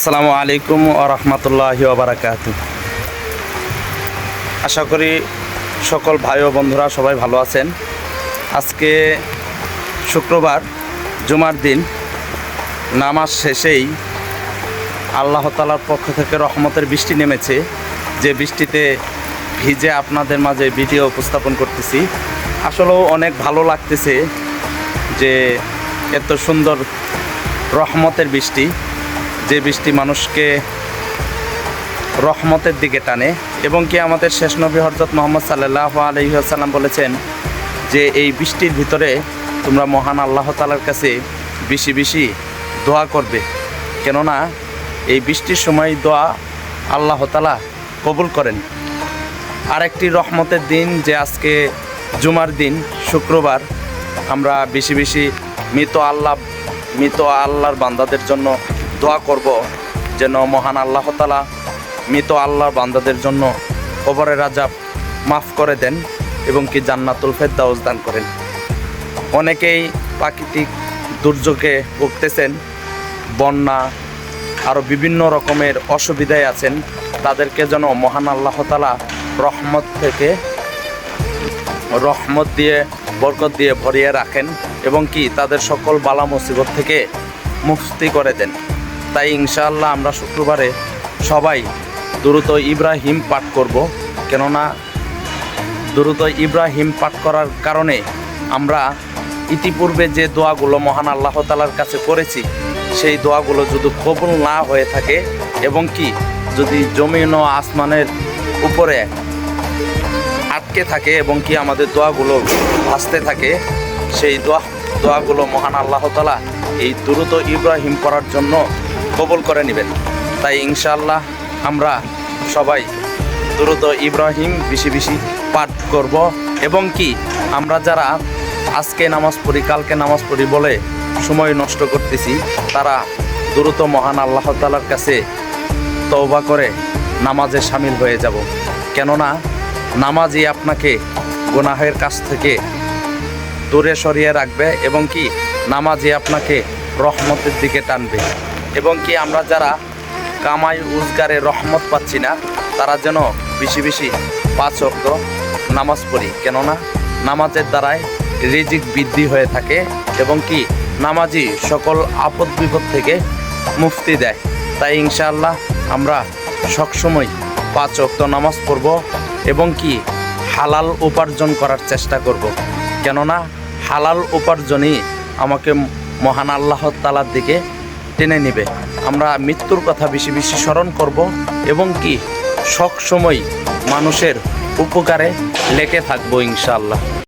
আসসালামু আলাইকুম ওয়া রাহমাতুল্লাহি ওয়া বারাকাতুহু। আশা করি সকল ভাই ও বন্ধুরা সবাই ভালো আছেন। আজকে শুক্রবার, জুমার দিন, নামাজ শেষেই আল্লাহ তাআলার পক্ষ থেকে রহমতের বৃষ্টি নেমেছে। যে বৃষ্টিতে ভিজে আপনাদের মাঝে ভিডিও উপস্থাপন করতেছি। আসলেও অনেক ভালো লাগতেছে যে এত সুন্দর রহমতের বৃষ্টি, যে বৃষ্টি মানুষকে রহমতের দিকে টানে। এবং কি আমাদের শেষ নবী হযরত মুহাম্মদ সাল্লাল্লাহু আলাইহি ওয়াসাল্লাম বলেছেন যে এই বৃষ্টির ভিতরে তোমরা মহান আল্লাহ তাআলার কাছে বেশি বেশি দোয়া করবে, কেননা এই বৃষ্টির সময় দোয়া আল্লাহ তাআলা কবুল করেন। আরেকটি রহমতের দিন যে আজকে জুমার দিন, শুক্রবার, আমরা বেশি বেশি মৃত আল্লাহর বান্দাদের জন্য দোয়া করব যেন মহান আল্লাহ তাআলা মৃত আল্লাহর বান্দাদের জন্য কবরের আযাব মাফ করে দেন এবং কি জান্নাতুল ফেরদাউস দান করেন। অনেকেই প্রাকৃতিক দুর্যোগে ভুগতেছেন, বন্যা আরও বিভিন্ন রকমের অসুবিধায় আছেন। তাদেরকে যেন মহান আল্লাহ তাআলা রহমত দিয়ে বরকত দিয়ে ভরিয়ে রাখেন এবং কি তাদের সকল বালা মুসিবত থেকে মুক্তি করে দেন। তাই ইনশাআল্লাহ আমরা শুক্রবারে সবাই দুরূদ ইব্রাহিম পাঠ করব, কেননা দুরূদ ইব্রাহিম পাঠ করার কারণে আমরা ইতিপূর্বে যে দোয়াগুলো মহান আল্লাহ তাআলার কাছে করেছি সেই দোয়াগুলো যদি কবুল না হয়ে থাকে এবং কি যদি জমিন ও আসমানের উপরে আটকে থাকে এবং কি আমাদের দোয়াগুলো ভাসতে থাকে, সেই দোয়াগুলো মহান আল্লাহ তাআলা এই দুরূদ ইব্রাহিম পড়ার জন্য কবুল করে নেবেন। তাই ইনশাআল্লাহ আমরা সবাই দুরূদ ইব্রাহিম বেশি বেশি পাঠ করব এবং কি আমরা যারা আজকে নামাজ পড়ি, কালকে নামাজ পড়ি বলে সময় নষ্ট করতেছি, তারা দ্রুত মহান আল্লাহ তাআলার কাছে তওবা করে নামাজে শামিল হয়ে যাব, কেননা নামাজই আপনাকে গুনাহের কাছ থেকে দূরে সরিয়ে রাখবে এবং কি নামাজই আপনাকে রহমতের দিকে টানবে। এবং কি আমরা যারা কামাই রোজগারে রহমত পাচ্ছি না, তারা যেন বেশি বেশি 5 ওয়াক্ত নামাজ পড়ি, কেননা নামাজের দ্বারাই রিজিক বৃদ্ধি হয়ে থাকে এবং কি নামাজই সকল আপদ বিপদ থেকে মুক্তি দেয়। তাই ইনশাআল্লাহ আমরা সবসময় 5 ওয়াক্ত নামাজ পড়ব এবং কি হালাল উপার্জন করার চেষ্টা করব, কেননা হালাল উপার্জনই আমাকে মহান আল্লাহ তাআলার দিকে টেনে নেবে। আমরা মৃত্যুর কথা বেশি বেশি স্মরণ করব এবং কি সব সময় মানুষের উপকারে লেগে থাকবো ইনশাআল্লাহ।